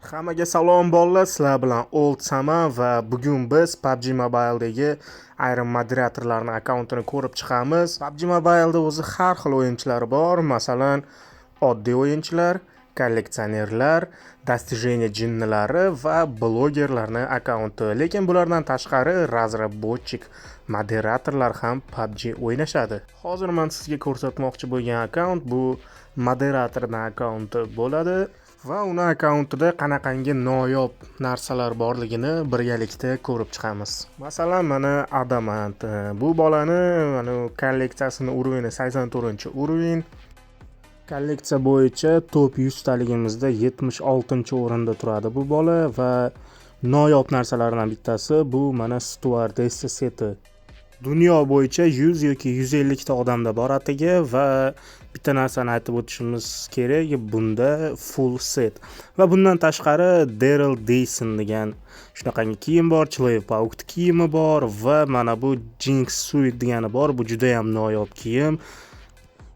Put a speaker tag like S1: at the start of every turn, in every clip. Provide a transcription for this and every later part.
S1: Hammaga salom bolalar, sizlar bilan Old Sama va bugun biz PUBG Mobile'dagi ayrim moderatorlarning akkauntini ko'rib chiqamiz. PUBG Mobile'da o'zi har xil o'yinchilar bor, masalan, oddiy o'yinchilar, kolleksionerlar, достижение jinnilari va blogerlarning akkaunti. Lekin bulardan tashqari razraботчик moderatorlar ham PUBG o'ynashadi. Hozir men sizga ko'rsatmoqchi bo'lgan akkaunt bu moderatorning akkaunti bo'ladi. Va uni akkauntida qanaqangi noyob narsalar borligini birgalikda ko'rib chiqamiz. Masalan, mana Adamant. Bu bolani mana kolleksiyasini urovini 84-urovin. Kolleksiya bo'yicha top 100 taligimizda 76-o'rinda turadi bu bola va noyob narsalardan bittasi bu mana stewardessa seti. Dunyo bo'yicha 100 yoki 150 ta odamda bor atigi va bitta narsani aytib o'tishimiz kerak, bunda full set. Va bundan tashqari Daryl Dayson degan shunaqangi kiyim bor, Человек Паук kiyimi bor va mana bu Jinx suit degani bor. Bu juda ham noyob kiyim.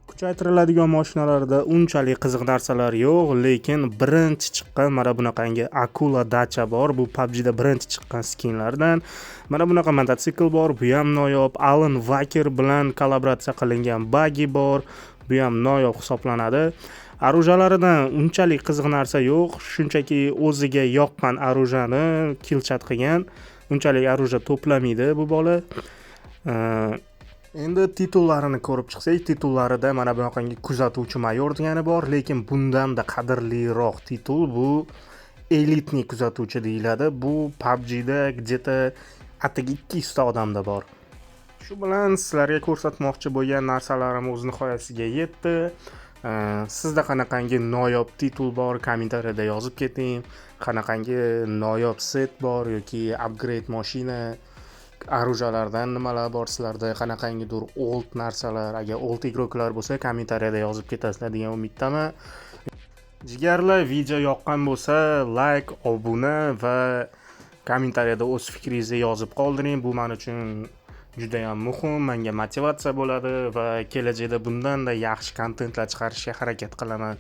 S1: Kuchaytiriladigan mashinalarda unchalik qiziq narsalar yo'q, lekin birinchi chiqqan mana bunaqangi Akula Dacha bor. Bu PUBG da birinchi chiqqan skinlardan. Mana bunaqa mototsikl bor, bu ham noyob. Alan Walker bilan kollaboratsiya qilingan buggy bor. Bu ham noyob hisoblanadi. Arujalaridan unchalik qiziq narsa yo'q, shunchaki o'ziga yoqqan arujani killchat qilgan. Unchalik aruja to'plamaydi bu bola. Endi titullarini ko'rib chiqsak, titullarida mana bunaqangi kuzatuvchi mayor degani bor, lekin bundan da qadrliroq titul bu elitniy kuzatuvchi deyiladi. Bu PUBG da где-то atigi 200 ta odamda bor. Shu bilan sizlarga ko'rsatmoqchi bo'lgan narsalarim o'z nihoyasiga yetdi. Sizda qanaqangi noyob titul bor, kommentariyada yozib keting. Qanaqangi noyob set bor yoki upgrade mashina, arujalardan nimalar bor sizlarda, qanaqangidir old narsalar, agar old igroklar bo'lsa kommentariyada yozib ketasizlar degan umiddaman. Jigarlar, video yoqqan bo'lsa like, obuna va kommentariyada o'z fikringizni yozib qoldiring. Bu men uchun juda ham muhim, menga motivatsiya bo'ladi va kelajakda bundan-da yaxshi kontentlar chiqarishga harakat qilaman.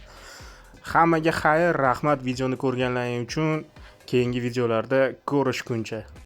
S1: Hammaga xayr, rahmat videoni ko'rganlaring uchun. Keyingi videolarda ko'rishguncha.